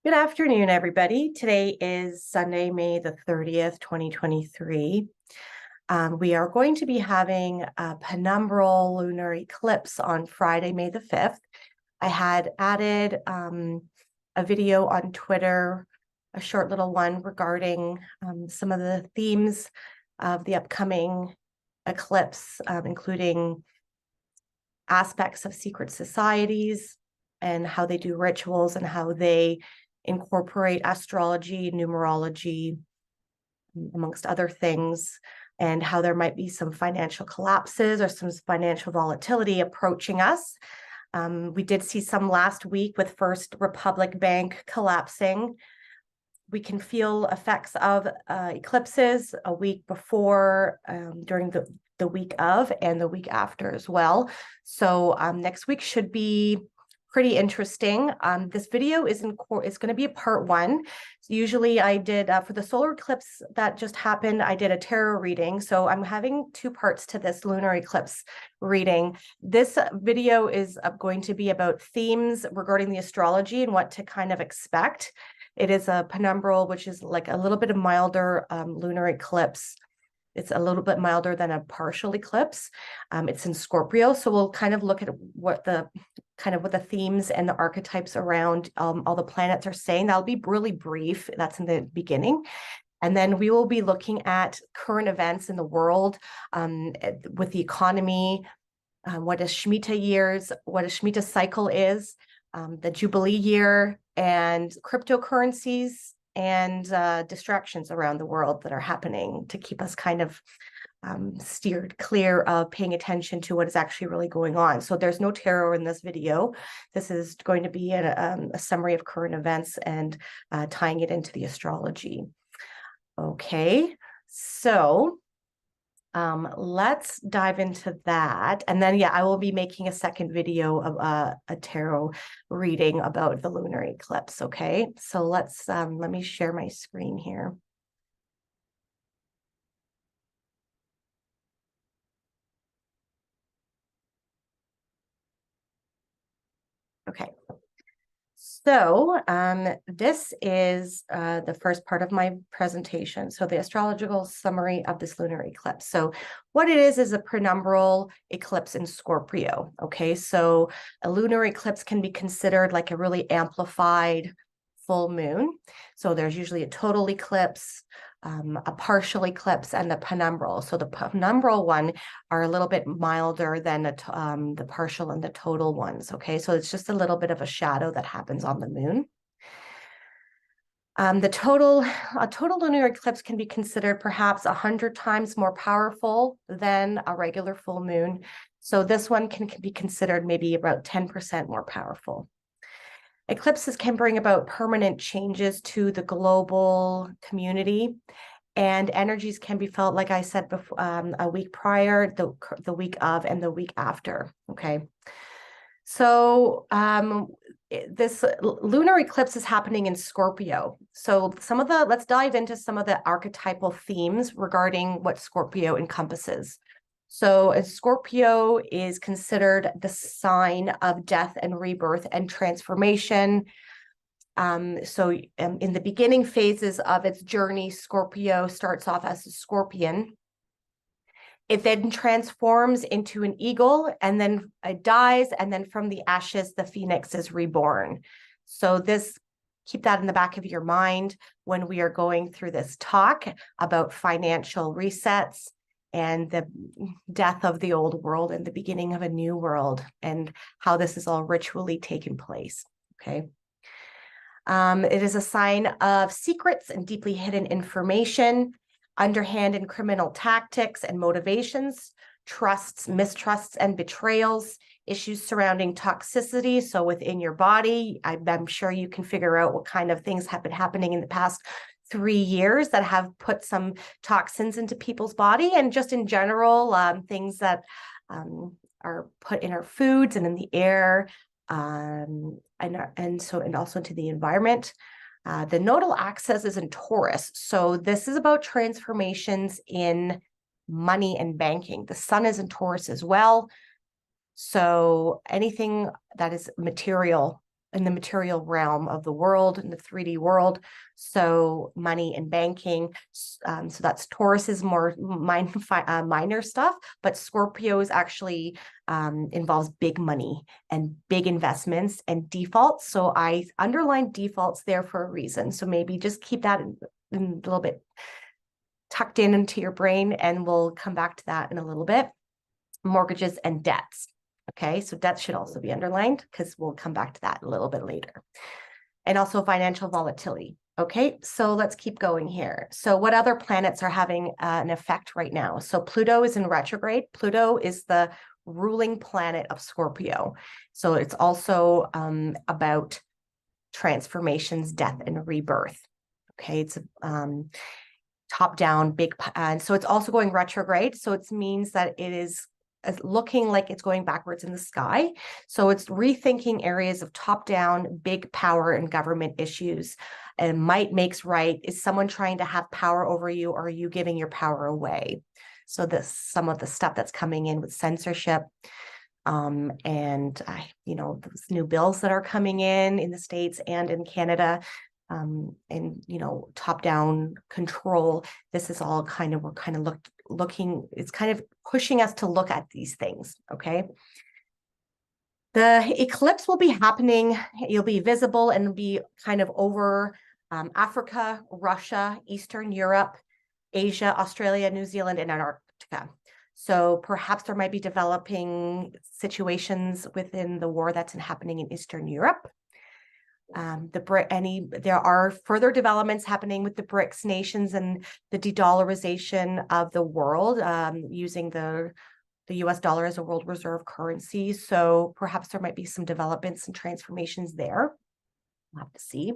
Good afternoon, everybody. Today is Sunday, May the 30th, 2023. We are going to be having a penumbral lunar eclipse on Friday, May the 5th. I had added a video on Twitter, a short little one regarding some of the themes of the upcoming eclipse, including aspects of secret societies and how they do rituals and how they incorporate astrology, numerology, amongst other things, and how there might be some financial collapses or some financial volatility approaching us. We did see some last week with First Republic Bank collapsing. We can feel effects of eclipses a week before, during the week of, and the week after as well. So next week should be pretty interesting. This video is going to be a part one. So usually I did, for the solar eclipse that just happened, I did a tarot reading. So I'm having two parts to this lunar eclipse reading. This video is going to be about themes regarding the astrology and what to kind of expect. It is a penumbral, which is like a little bit of milder lunar eclipse. It's a little bit milder than a partial eclipse. It's in Scorpio, so we'll kind of look at what the themes and the archetypes around all the planets are saying. That'll be really brief. That's in the beginning. And then we will be looking at current events in the world, with the economy, what is Shemitah years, what a Shemitah cycle is, the Jubilee year, and cryptocurrencies, and distractions around the world that are happening to keep us kind of steered clear of paying attention to what is actually really going on. So there's no tarot in this video. This is going to be a summary of current events and tying it into the astrology. Okay, so let's dive into that. And then, yeah, I will be making a second video of a tarot reading about the lunar eclipse. Okay, so let me share my screen here. Okay. So this is the first part of my presentation. So the astrological summary of this lunar eclipse. So what it is a penumbral eclipse in Scorpio. Okay, so a lunar eclipse can be considered like a really amplified full moon. So there's usually a total eclipse, a partial eclipse, and the penumbral. So the penumbral one are a little bit milder than the partial and the total ones. Okay, so it's just a little bit of a shadow that happens on the moon. A total lunar eclipse can be considered perhaps 100 times more powerful than a regular full moon. So this one can be considered maybe about 10% more powerful. Eclipses can bring about permanent changes to the global community, and energies can be felt, like I said before, a week prior, the week of, and the week after. Okay, so this lunar eclipse is happening in Scorpio. So let's dive into some of the archetypal themes regarding what Scorpio encompasses. So Scorpio is considered the sign of death and rebirth and transformation. In the beginning phases of its journey, Scorpio starts off as a scorpion. It then transforms into an eagle, and then it dies, and then from the ashes, the phoenix is reborn. So keep that in the back of your mind when we are going through this talk about financial resets and the death of the old world and the beginning of a new world, and how this is all ritually taken place. Okay. It is a sign of secrets and deeply hidden information, underhand and criminal tactics and motivations, trusts, mistrusts, and betrayals, issues surrounding toxicity. So within your body, I'm sure you can figure out what kind of things have been happening in the past 3 years that have put some toxins into people's body, and just in general, things that are put in our foods and in the air, and also into the environment. The nodal axis is in Taurus, so this is about transformations in money and banking. The sun is in Taurus as well, so anything that is material in the material realm of the world, in the 3D world. So money and banking. So that's Taurus is more minor stuff, but Scorpio is actually involves big money and big investments and defaults. So I underlined defaults there for a reason. So maybe just keep that in a little bit tucked in into your brain, and we'll come back to that in a little bit. Mortgages and debts. Okay, so debt should also be underlined because we'll come back to that a little bit later. And also financial volatility. Okay, so let's keep going here. So what other planets are having an effect right now? So Pluto is in retrograde. Pluto is the ruling planet of Scorpio. So it's also about transformations, death, and rebirth. Okay, it's top down, big, and so it's also going retrograde. So it means that it is looking like it's going backwards in the sky. So it's rethinking areas of top down, big power and government issues. And might makes right. Is someone trying to have power over you, or are you giving your power away? So this, some of the stuff that's coming in with censorship, and those new bills that are coming in the States and in Canada, and top down control. This is all kind of, we're kind of looking, it's kind of pushing us to look at these things. Okay. The eclipse will be happening. You'll be visible and be kind of over Africa, Russia, Eastern Europe, Asia, Australia, New Zealand, and Antarctica. So perhaps there might be developing situations within the war that's happening in Eastern Europe. There are further developments happening with the BRICS nations and the de-dollarization of the world, using the US dollar as a world reserve currency. So perhaps there might be some developments and transformations there. We'll have to see.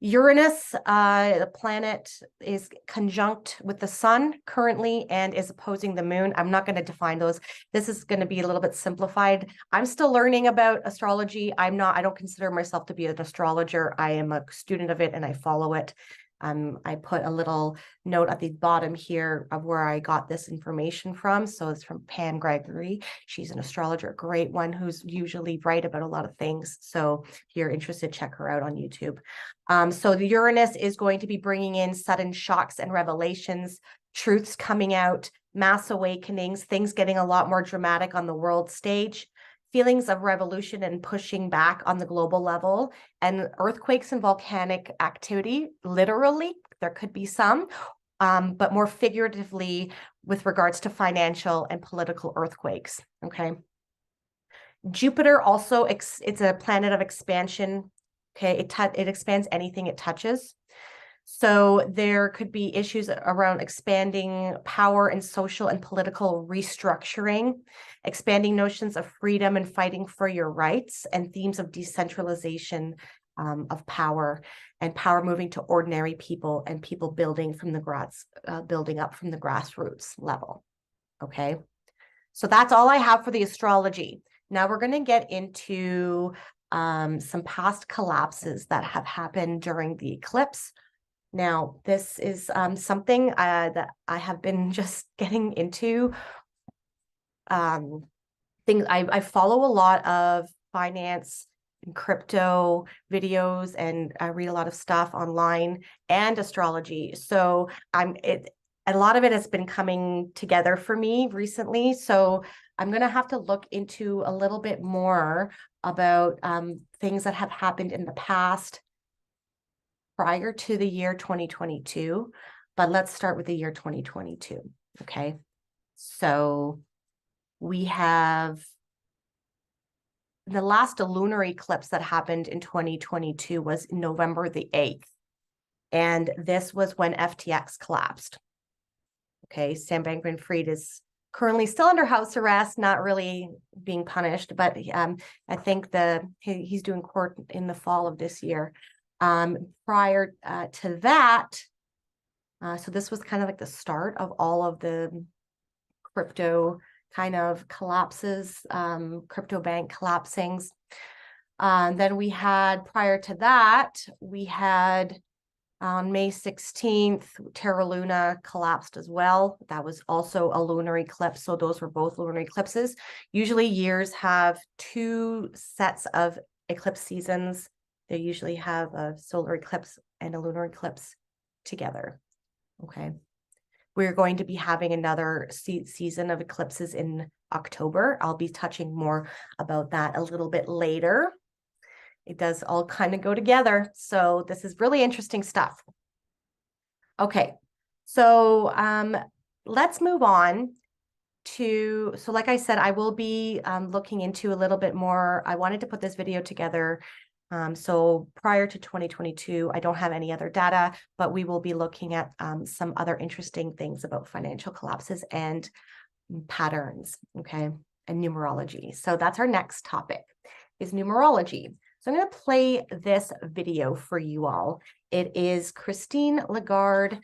Uranus, the planet, is conjunct with the sun currently and is opposing the moon. I'm not going to define those. This is going to be a little bit simplified. I'm still learning about astrology. I don't consider myself to be an astrologer. I am a student of it and I follow it. I put a little note at the bottom here of where I got this information from. So it's from Pam Gregory. She's an astrologer, a great one who's usually right about a lot of things. So if you're interested, check her out on YouTube. So the Uranus is going to be bringing in sudden shocks and revelations, truths coming out, mass awakenings, things getting a lot more dramatic on the world stage, feelings of revolution and pushing back on the global level, and earthquakes and volcanic activity. Literally, there could be some, but more figuratively with regards to financial and political earthquakes. Okay. Jupiter also, it's a planet of expansion. Okay, it expands anything it touches. So there could be issues around expanding power and social and political restructuring, expanding notions of freedom and fighting for your rights, and themes of decentralization of power, and power moving to ordinary people and people building from the building up from the grassroots level. Okay, so that's all I have for the astrology. Now we're going to get into some past collapses that have happened during the eclipse. Now, this is something that I have been just getting into. I follow a lot of finance and crypto videos, and I read a lot of stuff online and astrology. So a lot of it has been coming together for me recently. So I'm going to have to look into a little bit more about things that have happened in the past prior to the year 2022, but let's start with the year 2022. Okay. So we have the last lunar eclipse that happened in 2022 was November the 8th. And this was when FTX collapsed. Okay. Sam Bankman-Fried is currently still under house arrest, not really being punished, but I think he's doing court in the fall of this year. Prior to that, so this was kind of like the start of all of the crypto kind of collapses, crypto bank collapsings. Then we had, prior to that, we had on May 16th, Terra Luna collapsed as well. That was also a lunar eclipse. So those were both lunar eclipses. Usually years have two sets of eclipse seasons. They usually have a solar eclipse and a lunar eclipse together. Okay. We're going to be having another season of eclipses in October. I'll be touching more about that a little bit later. It does all kind of go together. So this is really interesting stuff. Okay, so let's move on to, so like I said, I will be looking into a little bit more. I wanted to put this video together. So prior to 2022, I don't have any other data, but we will be looking at some other interesting things about financial collapses and patterns, okay, and numerology. So that's our next topic, is numerology. So I'm going to play this video for you all. It is Christine Lagarde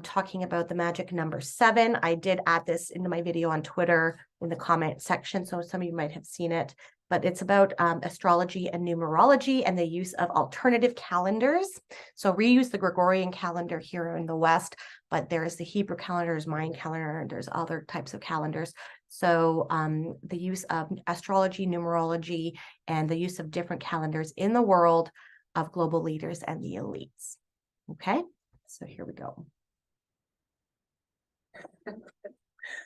talking about the magic number 7. I did add this into my video on Twitter in the comment section, so some of you might have seen it. But it's about astrology and numerology and the use of alternative calendars. So we use the Gregorian calendar here in the West, but there's the Hebrew calendars, Mayan calendar, there's other types of calendars. So the use of astrology, numerology, and the use of different calendars in the world of global leaders and the elites. Okay, so here we go.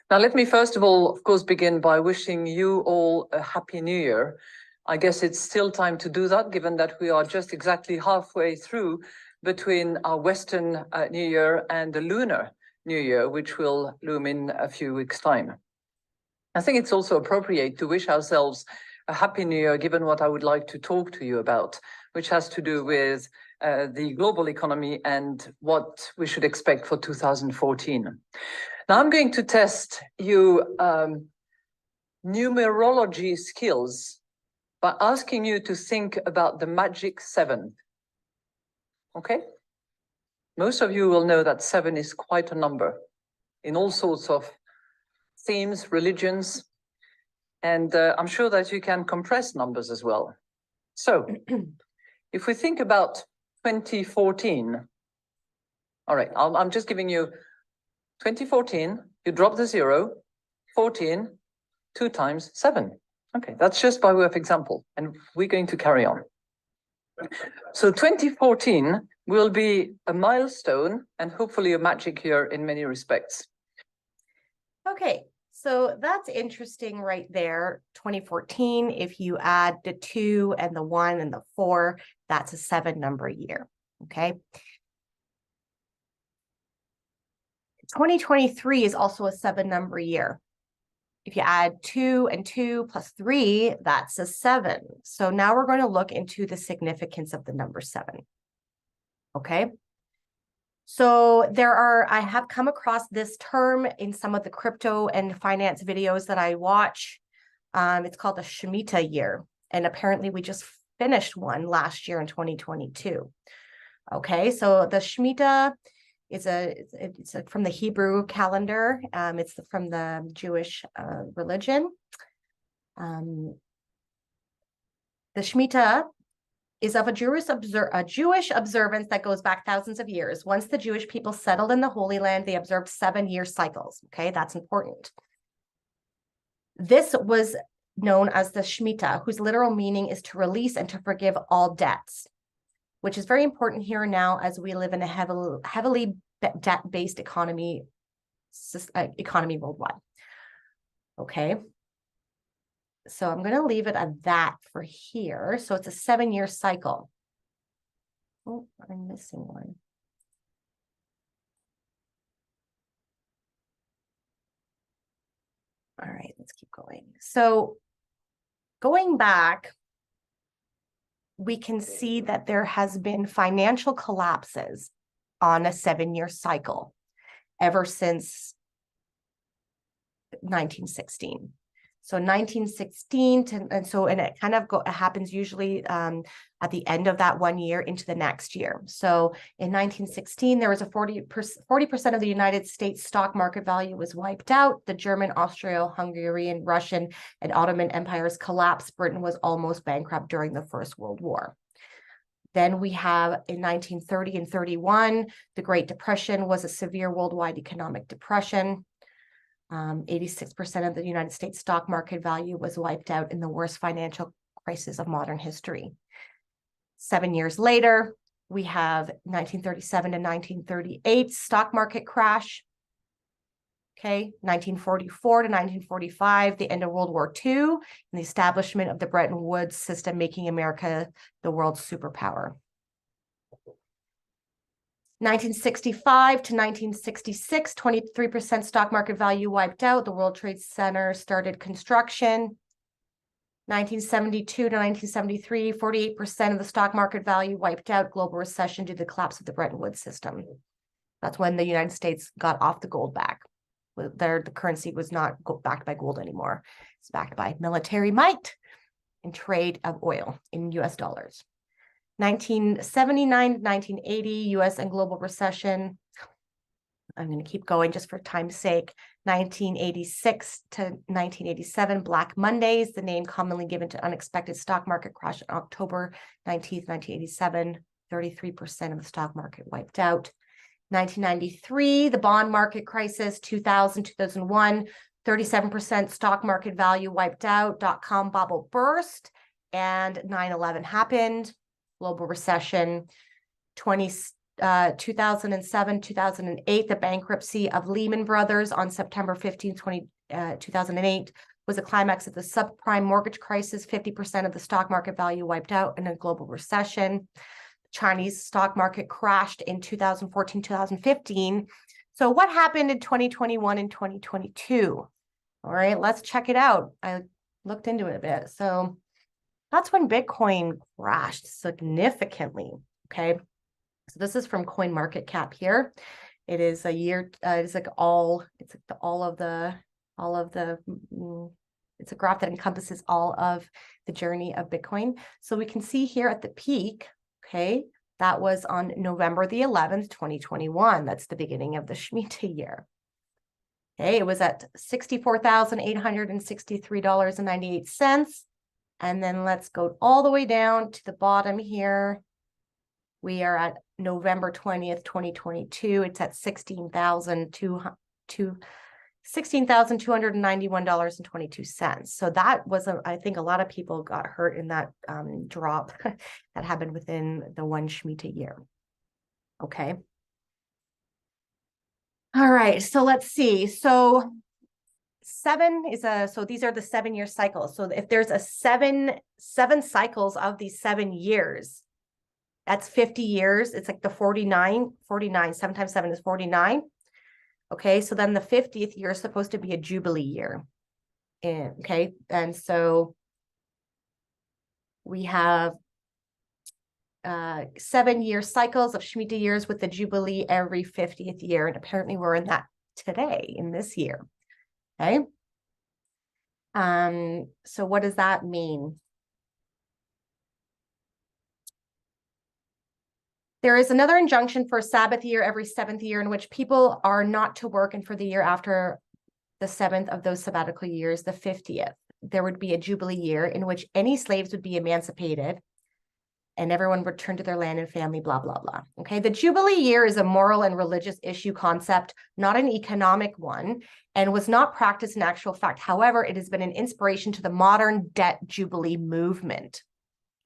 Now, let me first of all, of course, begin by wishing you all a happy new year. I guess it's still time to do that, given that we are just exactly halfway through between our Western New Year and the Lunar New Year, which will loom in a few weeks' time. I think it's also appropriate to wish ourselves a happy new year, given what I would like to talk to you about, which has to do with the global economy and what we should expect for 2014. Now, I'm going to test you numerology skills by asking you to think about the magic 7. Okay? Most of you will know that 7 is quite a number in all sorts of themes, religions, and I'm sure that you can compress numbers as well. So, if we think about 2014, all right, I'm just giving you 2014, you drop the 0, 14, 2 times 7. Okay, that's just by way of example, and we're going to carry on. So 2014 will be a milestone and hopefully a magic year in many respects. Okay, so that's interesting right there. 2014, if you add the 2 and the 1 and the 4, that's a 7 number year, okay? 2023 is also a 7 number year. If you add 2 and 2 plus 3, that's a 7. So now we're going to look into the significance of the number 7. Okay. So I have come across this term in some of the crypto and finance videos that I watch. It's called the Shemitah year. And apparently we just finished one last year in 2022. Okay. So the Shemitah it's from the Hebrew calendar. It's from the Jewish religion. The Shemitah is of a Jewish observance that goes back thousands of years. Once the Jewish people settled in the Holy Land, they observed 7-year cycles. Okay, that's important. This was known as the Shemitah, whose literal meaning is to release and to forgive all debts, which is very important here and now as we live in a heavily debt-based economy worldwide. Okay. So I'm going to leave it at that for here. So it's a 7-year cycle. Oh, I'm missing one. All right, let's keep going. So going back, we can see that there has been financial collapses on a 7-year cycle ever since 1916. So 1916 and it kind of happens usually at the end of that 1 year into the next year. So in 1916, there was a 40% of the United States stock market value was wiped out. The German, Austro-Hungarian, Russian, and Ottoman empires collapsed. Britain was almost bankrupt during the First World War. Then we have in 1930 and 31, the Great Depression was a severe worldwide economic depression. 86% of the United States stock market value was wiped out in the worst financial crisis of modern history. 7 years later, we have 1937 to 1938 stock market crash. Okay, 1944 to 1945, the end of World War II, and the establishment of the Bretton Woods system, making America the world's superpower. 1965 to 1966, 23% stock market value wiped out. The World Trade Center started construction. 1972 to 1973, 48% of the stock market value wiped out. Global recession due to the collapse of the Bretton Woods system. That's when the United States got off the gold back. The currency was not backed by gold anymore. It's backed by military might and trade of oil in US dollars. 1979 to 1980, US and global recession. I'm going to keep going just for time's sake. 1986 to 1987, Black Mondays, the name commonly given to unexpected stock market crash on October 19th, 1987, 33% of the stock market wiped out. 1993, the bond market crisis, 2000, 2001, 37% stock market value wiped out, dot-com bubble burst, and 9/11 happened, global recession. 2007, 2008, the bankruptcy of Lehman Brothers on September 15, 2008 was the climax of the subprime mortgage crisis, 50% of the stock market value wiped out in a global recession. Chinese stock market crashed in 2014, 2015. So what happened in 2021 and 2022? All right, let's check it out. I looked into it a bit. So that's when Bitcoin crashed significantly, okay? So this is from CoinMarketCap here. It is a year, it's a graph that encompasses all of the journey of Bitcoin. So we can see here at the peak, okay, that was on November the 11th, 2021. That's the beginning of the Shemitah year. Okay, it was at $64,863.98. And then let's go all the way down to the bottom here. We are at November 20th, 2022. It's at $16,291.22. So that was, I think a lot of people got hurt in that drop that happened within the one Shemitah year. Okay. All right, so let's see. So these are the 7-year cycles. So if there's a seven cycles of these 7 years, that's 50 years. It's like the 49, 7 times 7 is 49. Okay, so then the 50th year is supposed to be a Jubilee year. Okay, and so we have 7-year cycles of Shemitah years with the Jubilee every 50th year. And apparently we're in that today, in this year. Okay. So what does that mean? There is another injunction for a Sabbath year every 7th year in which people are not to work, and for the year after the 7th of those sabbatical years, the 50th, there would be a Jubilee year in which any slaves would be emancipated and everyone returned to their land and family, blah, blah, blah. Okay, the Jubilee year is a moral and religious issue concept, not an economic one, and was not practiced in actual fact. However, it has been an inspiration to the modern debt Jubilee movement,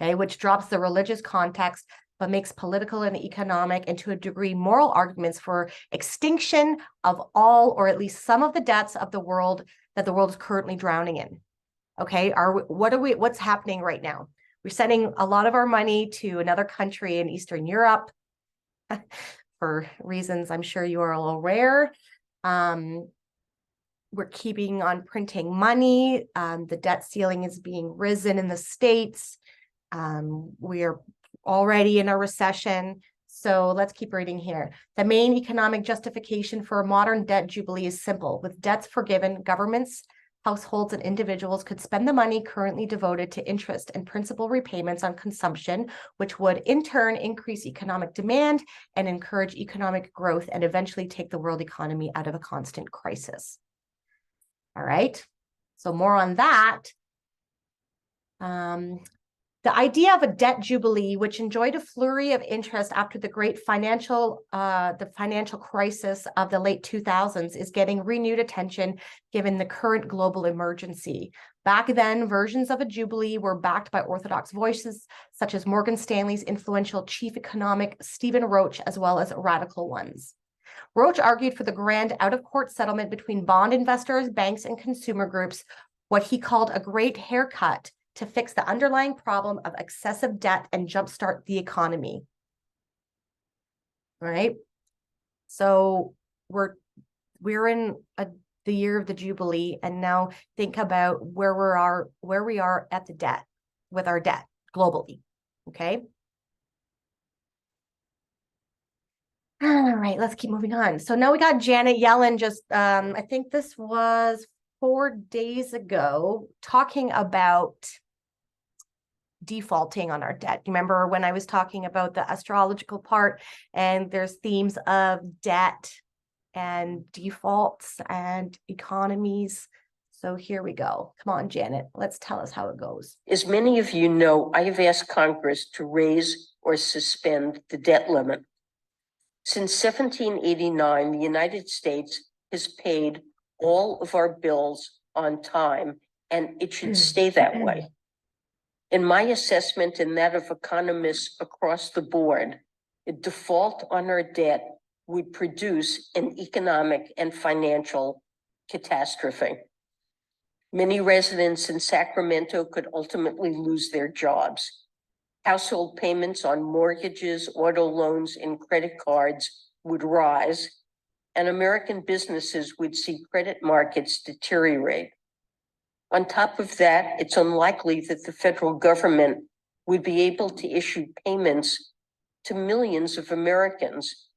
okay, which drops the religious context but makes political and economic and to a degree moral arguments for extinction of all or at least some of the debts of the world that the world is currently drowning in. Okay, what's happening right now? We're sending a lot of our money to another country in Eastern Europe for reasons I'm sure you are all aware. We're keeping on printing money. The debt ceiling is being risen in the States. We are already in a recession. So let's keep reading here. The main economic justification for a modern debt jubilee is simple. With debts forgiven, governments, households, and individuals could spend the money currently devoted to interest and principal repayments on consumption, which would in turn increase economic demand and encourage economic growth and eventually take the world economy out of a constant crisis. All right, so more on that. The idea of a debt jubilee, which enjoyed a flurry of interest after the great financial crisis of the late 2000s, is getting renewed attention given the current global emergency. Back then, versions of a jubilee were backed by orthodox voices, such as Morgan Stanley's influential chief economic Stephen Roach, as well as radical ones. Roach argued for the grand out-of-court settlement between bond investors, banks, and consumer groups, what he called a great haircut to fix the underlying problem of excessive debt and jumpstart the economy. All right. So we're in the year of the Jubilee, and now think about where we are at the debt with our debt globally. Okay. All right, let's keep moving on. So now we got Janet Yellen just, I think this was 4 days ago, talking about defaulting on our debt. You remember when I was talking about the astrological part, and there's themes of debt and defaults and economies. So here we go. Come on, Janet, let's tell us how it goes. As many of you know, I have asked Congress to raise or suspend the debt limit. Since 1789, the United States has paid all of our bills on time, and it should stay that way. In my assessment and that of economists across the board, a default on our debt would produce an economic and financial catastrophe. Many residents in Sacramento could ultimately lose their jobs. Household payments on mortgages, auto loans, and credit cards would rise, and American businesses would see credit markets deteriorate. On top of that, it's unlikely that the federal government would be able to issue payments to millions of Americans,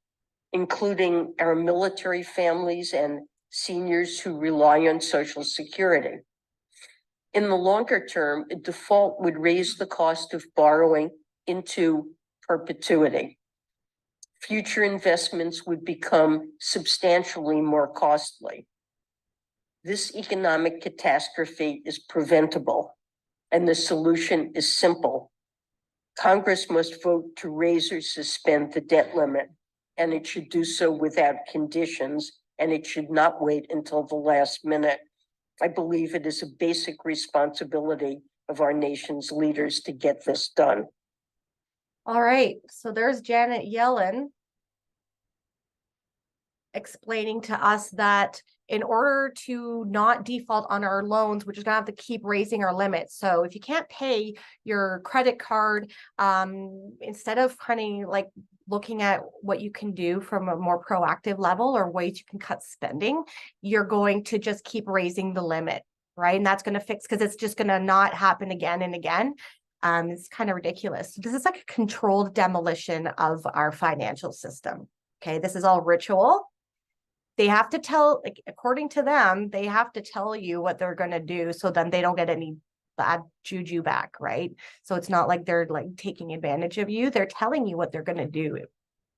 including our military families and seniors who rely on Social Security. In the longer term, a default would raise the cost of borrowing into perpetuity. Future investments would become substantially more costly. This economic catastrophe is preventable, and the solution is simple. Congress must vote to raise or suspend the debt limit, and it should do so without conditions, and it should not wait until the last minute. I believe it is a basic responsibility of our nation's leaders to get this done. All right, so there's Janet Yellen explaining to us that in order to not default on our loans, we're just gonna have to keep raising our limits. So if you can't pay your credit card, instead of kind of like looking at what you can do from a more proactive level or ways you can cut spending, you're going to just keep raising the limit, right? And that's going to fix, because it's just going to not happen again and again. It's kind of ridiculous. This is like a controlled demolition of our financial system. Okay, this is all ritual. They have to tell, like, according to them, they have to tell you what they're going to do, so then they don't get any bad juju back, right? So it's not like they're like taking advantage of you. They're telling you what they're going to do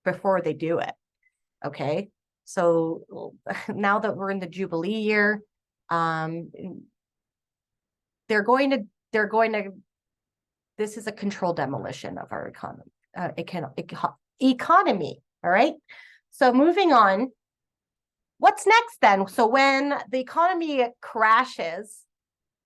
before they do it. Okay, so now that we're in the Jubilee year, they're going to this is a controlled demolition of our economy. All right, so moving on. What's next then? So when the economy crashes,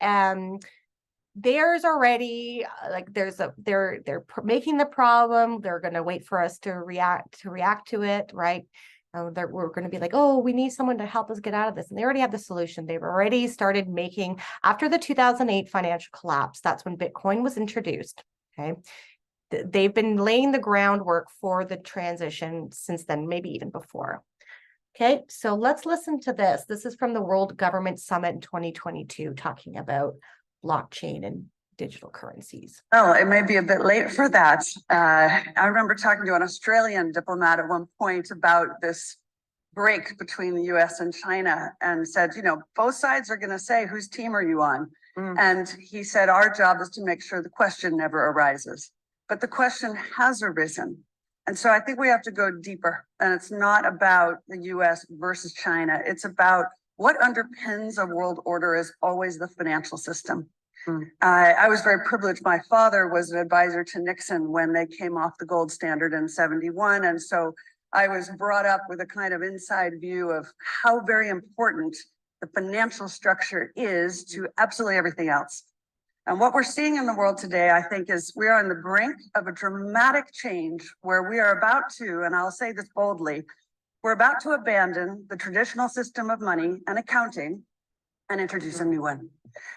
there's already they're making the problem. They're going to wait for us to react to it, right? We're going to be like, oh, we need someone to help us get out of this, and they already have the solution. They've already started making, after the 2008 financial collapse. That's when Bitcoin was introduced. Okay, they've been laying the groundwork for the transition since then, maybe even before. Okay, so let's listen to this. This is from the World Government Summit in 2022, talking about blockchain and digital currencies. Well, it may be a bit late for that. I remember talking to an Australian diplomat at one point about this break between the US and China, and said, you know, both sides are going to say, whose team are you on? And he said, our job is to make sure the question never arises. But the question has arisen. And so I think we have to go deeper. And it's not about the US versus China. It's about what underpins a world order is always the financial system. I was very privileged. My father was an advisor to Nixon when they came off the gold standard in 71. And so I was brought up with a kind of inside view of how very important the financial structure is to absolutely everything else. And what we're seeing in the world today, I think, is we are on the brink of a dramatic change where we are about to, and I'll say this boldly, we're about to abandon the traditional system of money and accounting and introduce a new one.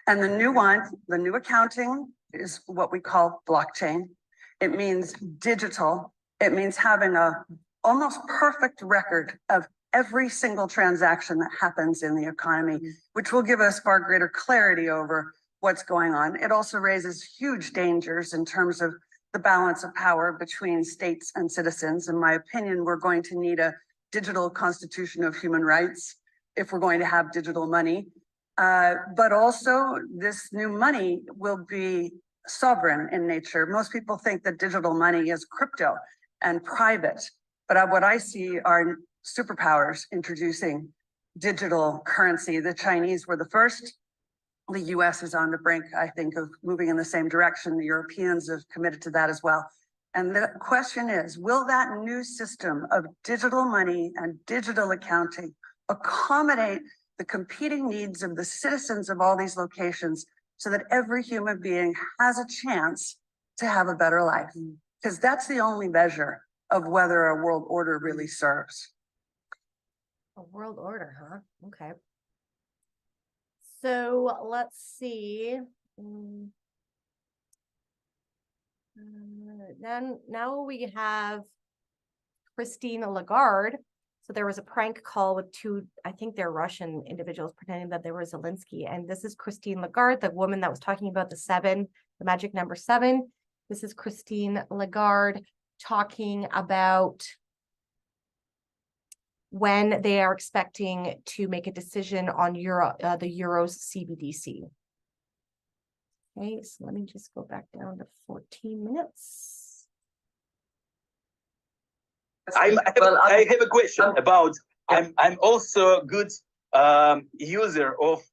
And the new one, the new accounting is what we call blockchain. It means digital. It means having a almost perfect record of every single transaction that happens in the economy, which will give us far greater clarity over what's going on. It also raises huge dangers in terms of the balance of power between states and citizens. In my opinion, we're going to need a digital constitution of human rights if we're going to have digital money. But also this new money will be sovereign in nature. Most people think that digital money is crypto and private, but what I see are superpowers introducing digital currency. The Chinese were the first. The US is on the brink, I think, of moving in the same direction. The Europeans have committed to that as well. And the question is, will that new system of digital money and digital accounting accommodate the competing needs of the citizens of all these locations so that every human being has a chance to have a better life? Because that's the only measure of whether a world order really serves. A world order, huh? Okay. So let's see. Then now we have Christine Lagarde. So there was a prank call with two, I think they're Russian individuals pretending that they were Zelensky. And this is Christine Lagarde, the woman that was talking about the 7, the magic number 7. This is Christine Lagarde talking about when they are expecting to make a decision on the Euro's CBDC. Okay, so let me just go back down to 14 minutes. I have a question about, I'm also a good user of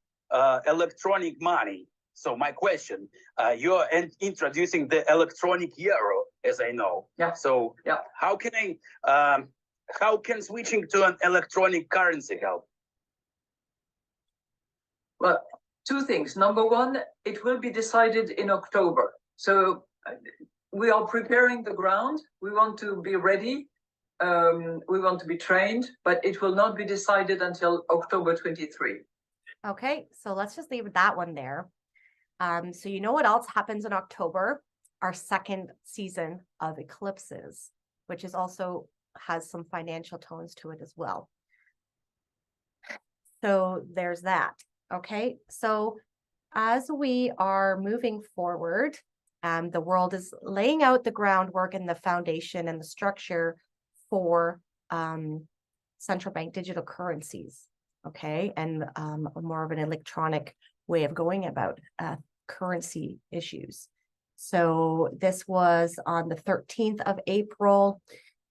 electronic money. So my question, you're introducing the electronic euro, as I know. Yeah. So Yeah. how can switching to an electronic currency help? Well, two things. Number one, it will be decided in October. So we are preparing the ground. We want to be ready. We want to be trained, but it will not be decided until October 23. Okay, so let's just leave that one there. So you know what else happens in October? Our second season of eclipses, which is also has some financial tones to it as well. So there's that. Okay, so as we are moving forward, the world is laying out the groundwork and the foundation and the structure for central bank digital currencies. Okay, and more of an electronic way of going about currency issues. So this was on the 13th of April.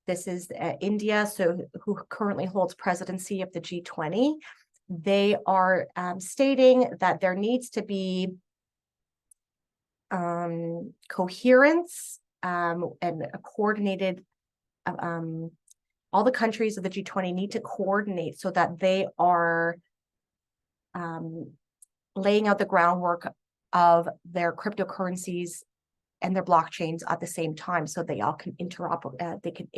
This is India, so who currently holds presidency of the G20. They are stating that there needs to be coherence and a coordinated, all the countries of the G20 need to coordinate so that they are laying out the groundwork of their cryptocurrencies and their blockchains at the same time, so they all can interoperate. They can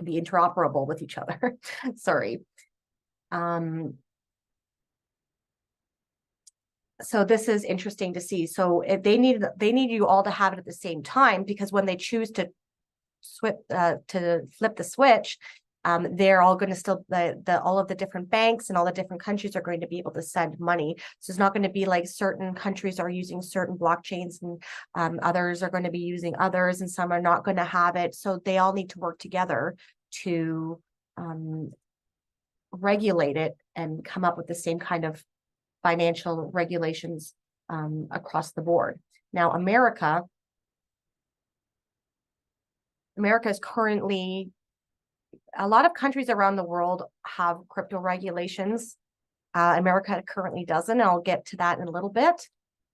be interoperable with each other. Sorry. So this is interesting to see. So if they need you all to have it at the same time, because when they choose to flip the switch, they're all going to still all of the different banks and all the different countries are going to be able to send money. So it's not going to be like certain countries are using certain blockchains and others are going to be using others, and some are not going to have it. So they all need to work together to regulate it and come up with the same kind of financial regulations across the board. Now, America is currently, a lot of countries around the world have crypto regulations. America currently doesn't. I'll get to that in a little bit.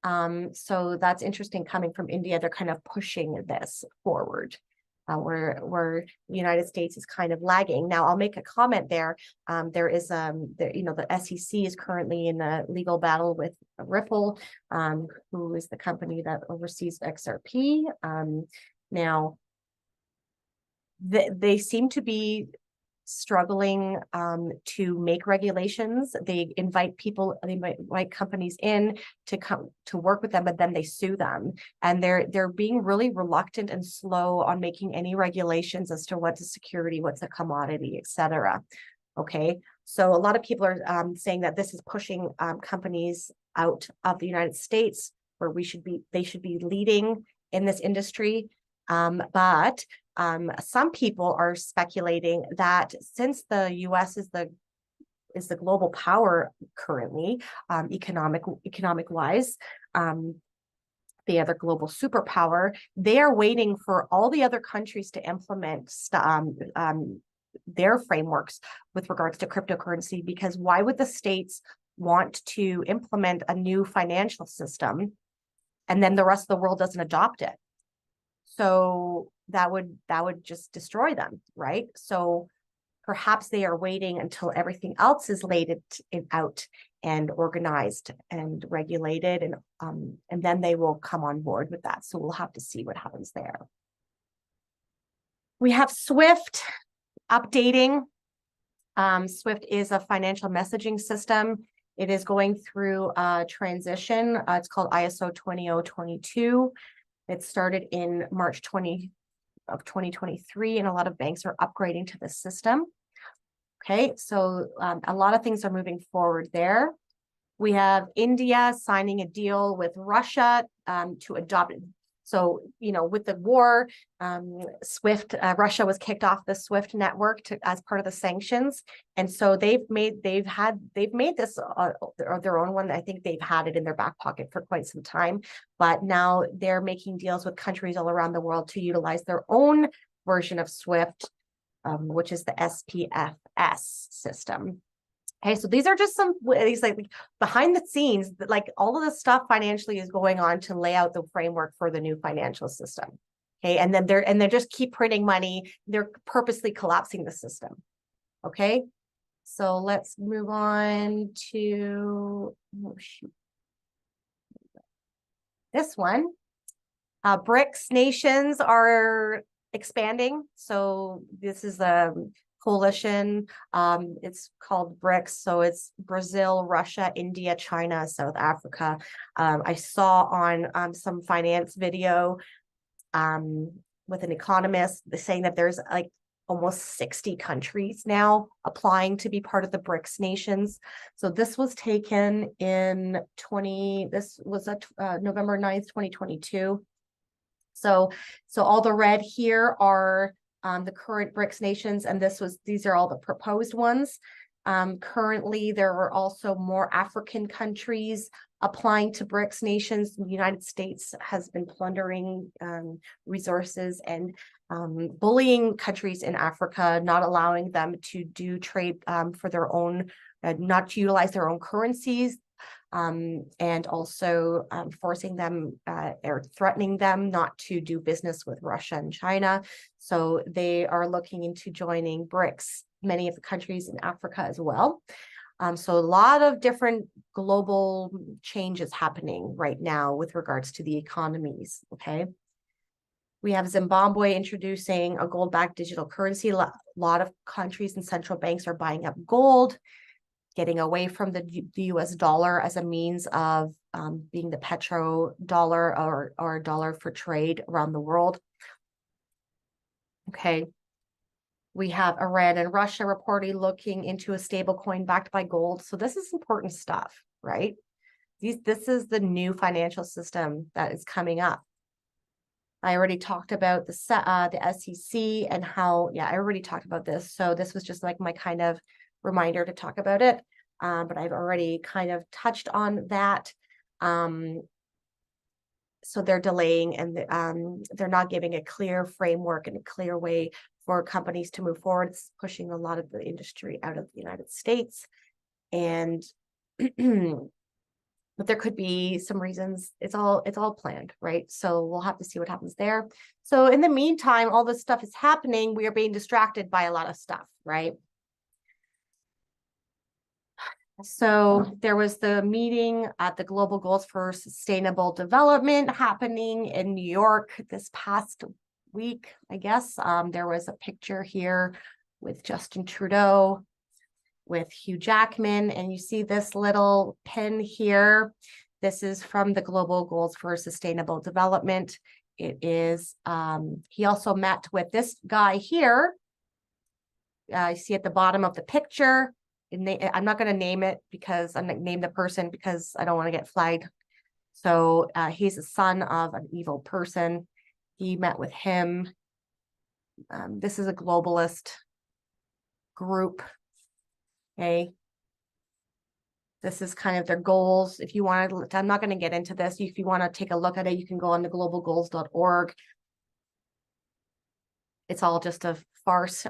So that's interesting coming from India. They're kind of pushing this forward. Where the United States is kind of lagging. Now, I'll make a comment there. There is, the SEC is currently in a legal battle with Ripple, who is the company that oversees XRP. Now, they seem to be struggling to make regulations. They invite companies in to come to work with them, but then they sue them. And they're being really reluctant and slow on making any regulations as to what's a security, what's a commodity, etc. Okay, so a lot of people are saying that this is pushing companies out of the United States, where they should be leading in this industry. But some people are speculating that since the U.S. is the global power currently, economic wise, the other global superpower, they are waiting for all the other countries to implement their frameworks with regards to cryptocurrency. Because why would the states want to implement a new financial system and then the rest of the world doesn't adopt it? So that would just destroy them, right? So perhaps they are waiting until everything else is laid out and organized and regulated, and then they will come on board with that. So we'll have to see what happens there. We have SWIFT updating. SWIFT is a financial messaging system. It is going through a transition. It's called ISO 20022. It started in March 2023, and a lot of banks are upgrading to the system. Okay, so a lot of things are moving forward there. We have India signing a deal with Russia to adopt it. So, with the war, SWIFT, Russia was kicked off the SWIFT network as part of the sanctions. And so they've made this their own one. I think they've had it in their back pocket for quite some time, but now they're making deals with countries all around the world to utilize their own version of SWIFT, which is the SPFS system. Okay, so these are just these behind the scenes, like all of the stuff financially is going on to lay out the framework for the new financial system. Okay, and then they just keep printing money. They're purposely collapsing the system. Okay, so let's move on to this one. BRICS nations are expanding. So this is a coalition. It's called BRICS. So it's Brazil, Russia, India, China, South Africa. I saw on some finance video with an economist saying that there's like almost 60 countries now applying to be part of the BRICS nations. So this was taken in November 9th, 2022. So all the red here are the current BRICS nations, and these are all the proposed ones. Currently, there are also more African countries applying to BRICS nations. The United States has been plundering resources and bullying countries in Africa, not allowing them to do trade for their own, not to utilize their own currencies. And also forcing them or threatening them not to do business with Russia and China. So they are looking into joining BRICS, many of the countries in Africa as well. So a lot of different global changes happening right now with regards to the economies, okay? We have Zimbabwe introducing a gold-backed digital currency. A lot of countries and central banks are buying up gold, getting away from the US dollar as a means of being the petro dollar or a dollar for trade around the world. Okay. We have Iran and Russia reportedly looking into a stable coin backed by gold. So this is important stuff, right? This is the new financial system that is coming up. I already talked about the SEC and how, I already talked about this. So this was just like my kind of reminder to talk about it, but I've already kind of touched on that. So they're delaying, and they're not giving a clear framework and a clear way for companies to move forward. It's pushing a lot of the industry out of the United States. And but there could be some reasons. It's all planned, right? So we'll have to see what happens there. So in the meantime, all this stuff is happening. We are being distracted by a lot of stuff, right? So there was the meeting at the Global Goals for Sustainable Development happening in New York this past week, I guess. There was a picture here with Justin Trudeau, with Hugh Jackman, and you see this little pin here. This is from the Global Goals for Sustainable Development. It is, he also met with this guy here. You see at the bottom of the picture. I'm not going to name it because I'm going to name the person because I don't want to get flagged. So he's a son of an evil person. He met with him. This is a globalist group. Okay. This is kind of their goals. If you want to, I'm not going to get into this. If you want to take a look at it, you can go on to globalgoals.org. It's all just a farce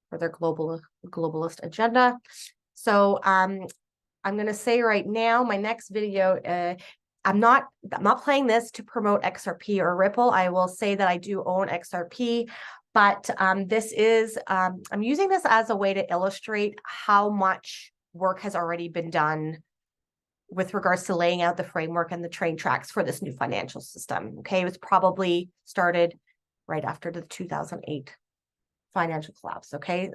for their globalist agenda. So I'm going to say right now, my next video, I'm not playing this to promote XRP or Ripple. I will say that I do own XRP, but this is, I'm using this as a way to illustrate how much work has already been done with regards to laying out the framework and the train tracks for this new financial system. Okay, it was probably started right after the 2008 financial collapse. Okay,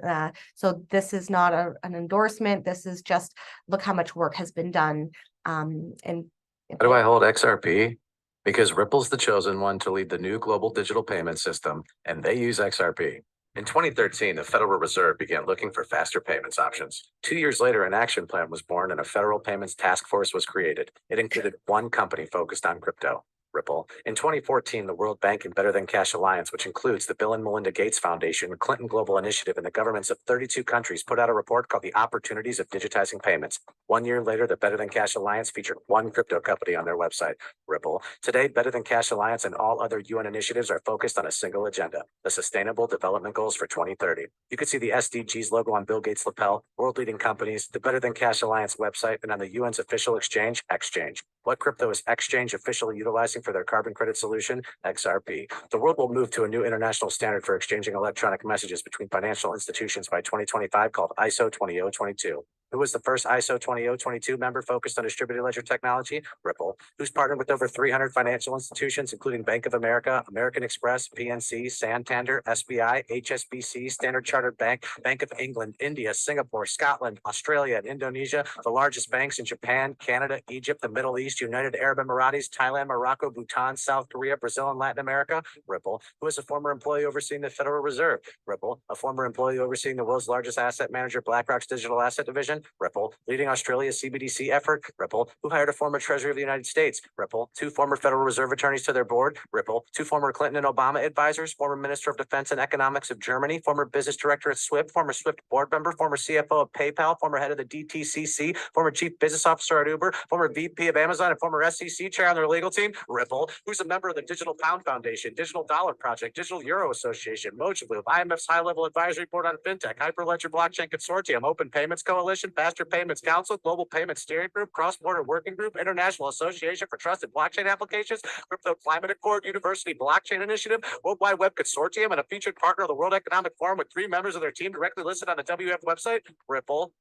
so this is not an endorsement. This is just look how much work has been done. And How do I hold XRP? Because Ripple's the chosen one to lead the new global digital payment system, and they use XRP. In 2013, the Federal Reserve began looking for faster payments options. 2 years later, an action plan was born and a federal payments task force was created. It included one company focused on crypto, Ripple. In 2014, the World Bank and Better Than Cash Alliance, which includes the Bill and Melinda Gates Foundation, Clinton Global Initiative, and the governments of 32 countries, put out a report called The Opportunities of Digitizing Payments. 1 year later, the Better Than Cash Alliance featured one crypto company on their website, Ripple. Today, Better Than Cash Alliance and all other UN initiatives are focused on a single agenda, the Sustainable Development Goals for 2030. You can see the SDGs logo on Bill Gates' lapel, world-leading companies, the Better Than Cash Alliance website, and on the UN's official exchange, Exchange. What crypto is Exchange officially utilizing for their carbon credit solution? XRP. The world will move to a new international standard for exchanging electronic messages between financial institutions by 2025 called ISO 20022. Who was the first ISO 20022 member focused on distributed ledger technology? Ripple. Who's partnered with over 300 financial institutions, including Bank of America, American Express, PNC, Santander, SBI, HSBC, Standard Chartered Bank, Bank of England, India, Singapore, Scotland, Australia, and Indonesia, the largest banks in Japan, Canada, Egypt, the Middle East, United Arab Emirates, Thailand, Morocco, Bhutan, South Korea, Brazil, and Latin America? Ripple. Who is a former employee overseeing the Federal Reserve? Ripple. A former employee overseeing the world's largest asset manager, BlackRock's digital asset division? Ripple. Leading Australia's CBDC effort? Ripple. Who hired a former Treasury of the United States? Ripple. 2 former Federal Reserve attorneys to their board? Ripple. 2 former Clinton and Obama advisors, former Minister of Defense and Economics of Germany, former business director at SWIFT, former SWIFT board member, former CFO of PayPal, former head of the DTCC, former chief business officer at Uber, former VP of Amazon, and former SEC chair on their legal team? Ripple. Who's a member of the Digital Pound Foundation, Digital Dollar Project, Digital Euro Association, Mojibloop, IMF's high-level advisory board on fintech, Hyperledger Blockchain Consortium, Open Payments Coalition, Faster Payments Council, Global Payment Steering Group, Cross-Border Working Group, International Association for Trusted Blockchain Applications, Crypto Climate Accord, University Blockchain Initiative, World Wide Web Consortium, and a featured partner of the World Economic Forum with 3 members of their team directly listed on the WF website? Ripple.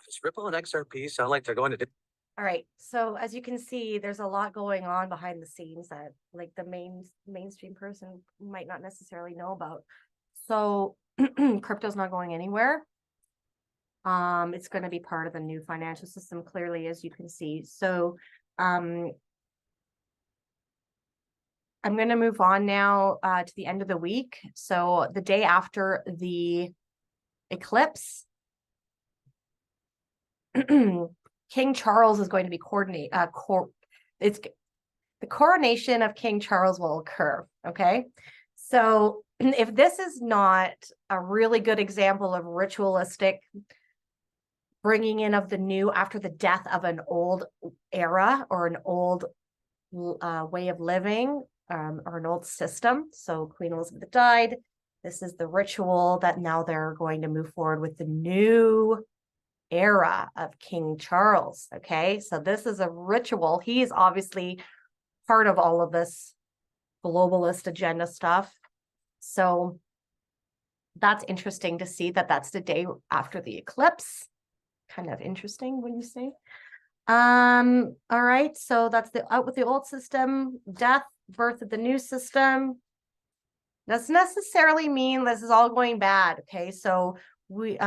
Does Ripple and XRP sound like they're going to... all right, so as you can see, there's a lot going on behind the scenes that like the mainstream person might not necessarily know about. So crypto's not going anywhere. It's going to be part of the new financial system, clearly, as you can see. So I'm going to move on now to the end of the week. So the day after the eclipse, King Charles is going to be the coronation of King Charles will occur. Okay, so if this is not a really good example of ritualistic bringing in of the new after the death of an old era or an old way of living or an old system. So Queen Elizabeth died. This is the ritual that now they're going to move forward with the new era of King Charles. Okay, so this is a ritual. He is obviously part of all of this globalist agenda stuff. So that's interesting to see that that's the day after the eclipse. Kind of interesting, wouldn't you say? All right, so that's the out with the old system, death, birth of the new system. Doesn't necessarily mean this is all going bad. Okay, so we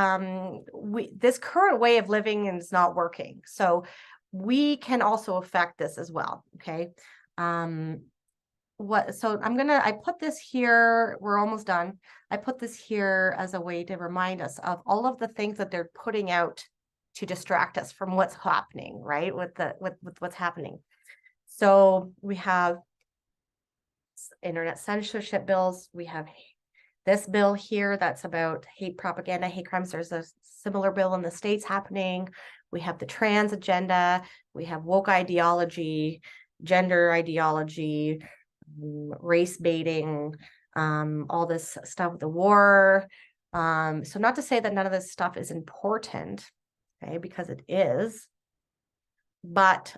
this current way of living is not working. So we can also affect this as well. Okay. So I put this here, we're almost done. I put this here as a way to remind us of all of the things that they're putting out to distract us from what's happening, right? With what's happening. So we have internet censorship bills. We have this bill here that's about hate propaganda, hate crimes. There's a similar bill in the States happening. We have the trans agenda. We have woke ideology, gender ideology, race baiting, all this stuff with the war. So not to say that none of this stuff is important, okay, because it is. But,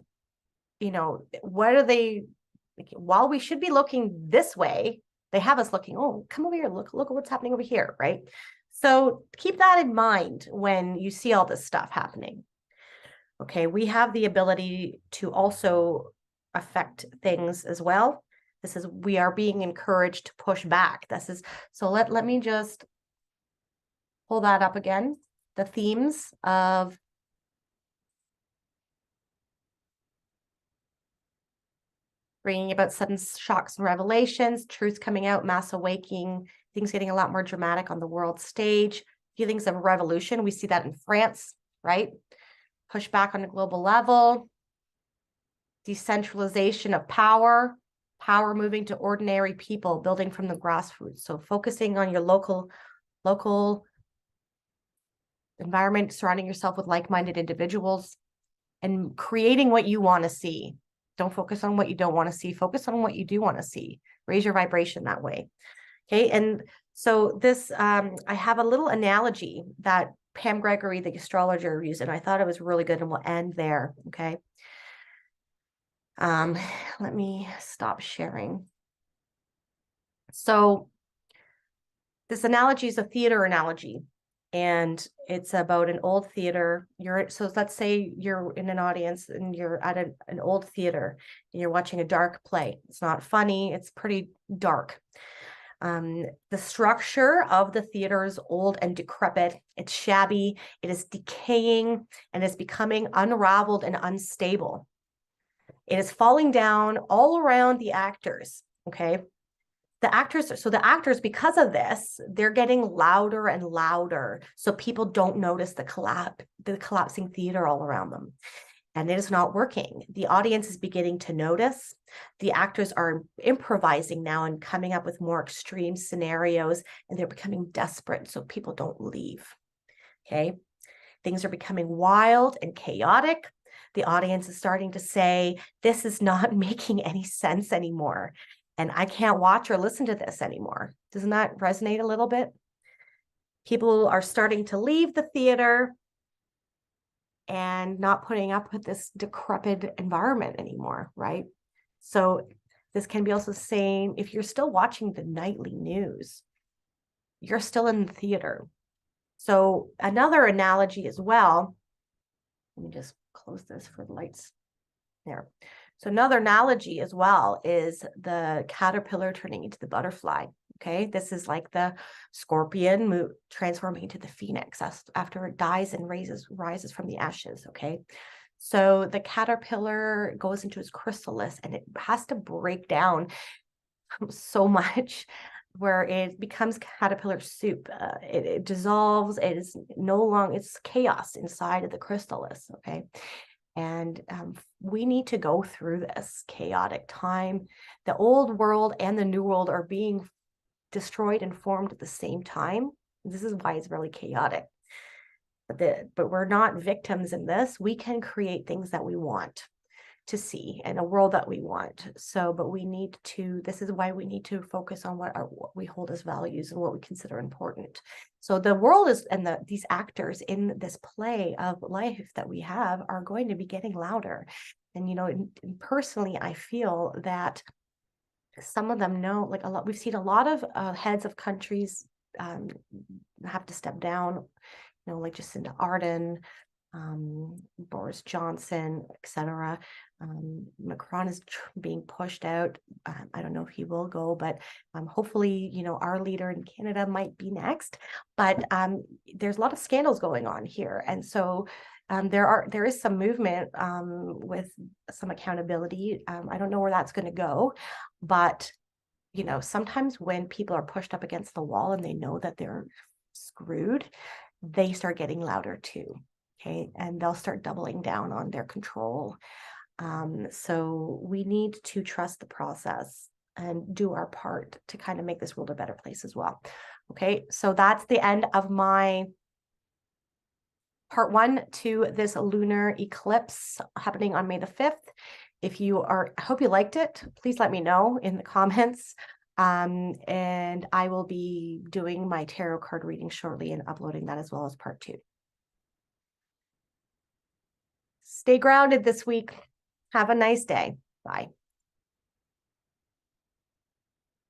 you know, what are they, while we should be looking this way, they have us looking, oh, come over here, look at what's happening over here, right? So keep that in mind when you see all this stuff happening. Okay, we have the ability to also affect things as well. We are being encouraged to push back. So let me just pull that up again. The themes of bringing about sudden shocks and revelations, truths coming out, mass awakening, things getting a lot more dramatic on the world stage, feelings of revolution. We see that in France, right? Push back on a global level, decentralization of power moving to ordinary people, building from the grassroots. So focusing on your local environment, surrounding yourself with like-minded individuals, and creating what you want to see. Don't focus on what you don't want to see. Focus on what you do want to see. Raise your vibration that way. Okay. And so this, I have a little analogy that Pam Gregory, the astrologer, used, and I thought it was really good, and we'll end there. Okay. Let me stop sharing. So this analogy is a theater analogy, and it's about an old theater. So let's say you're in an audience and you're at an old theater and you're watching a dark play. It's not funny. It's pretty dark. The structure of the theater is old and decrepit. It's shabby. It is decaying and is becoming unraveled and unstable. It is falling down all around the actors. Okay. The actors, because of this, they're getting louder and louder. So people don't notice the collapsing theater all around them. And it is not working. The audience is beginning to notice. The actors are improvising now and coming up with more extreme scenarios, and they're becoming desperate so people don't leave. Okay. Things are becoming wild and chaotic. The audience is starting to say, this is not making any sense anymore, and I can't watch or listen to this anymore. Doesn't that resonate a little bit? People are starting to leave the theater and not putting up with this decrepit environment anymore, right? So this can be also saying, if you're still watching the nightly news, you're still in the theater. So another analogy as well, let me just close this for the lights there. So another analogy as well is the caterpillar turning into the butterfly. Okay, this is like the scorpion transforming into the phoenix after it dies and rises from the ashes. Okay, so the caterpillar goes into its chrysalis and it has to break down so much where it becomes caterpillar soup. It dissolves. It is no longer, it's chaos inside of the chrysalis. Okay. And we need to go through this chaotic time. The old world and the new world are being destroyed and formed at the same time. This is why it's really chaotic. But we're not victims in this. We can create things that we want. to see and a world that we want. So, but we need to, this is why we need to focus on what we hold as values and what we consider important. So the world is, and these actors in this play of life that we have are going to be getting louder. And, you know, personally, I feel that some of them know, like a lot, we've seen a lot of heads of countries have to step down, you know, like Jacinda Ardern, Boris Johnson, etc. Macron is being pushed out. I don't know if he will go, but hopefully, you know, our leader in Canada might be next. But there's a lot of scandals going on here, and so there is some movement with some accountability. I don't know where that's going to go, but you know, sometimes when people are pushed up against the wall and they know that they're screwed, they start getting louder too. Okay, and they'll start doubling down on their control. So we need to trust the process and do our part to kind of make this world a better place as well. Okay, so that's the end of my part 1 to this lunar eclipse happening on May the 5th. If you are, I hope you liked it. Please let me know in the comments. And I will be doing my tarot card reading shortly and uploading that as well as part 2. Stay grounded this week. Have a nice day. Bye.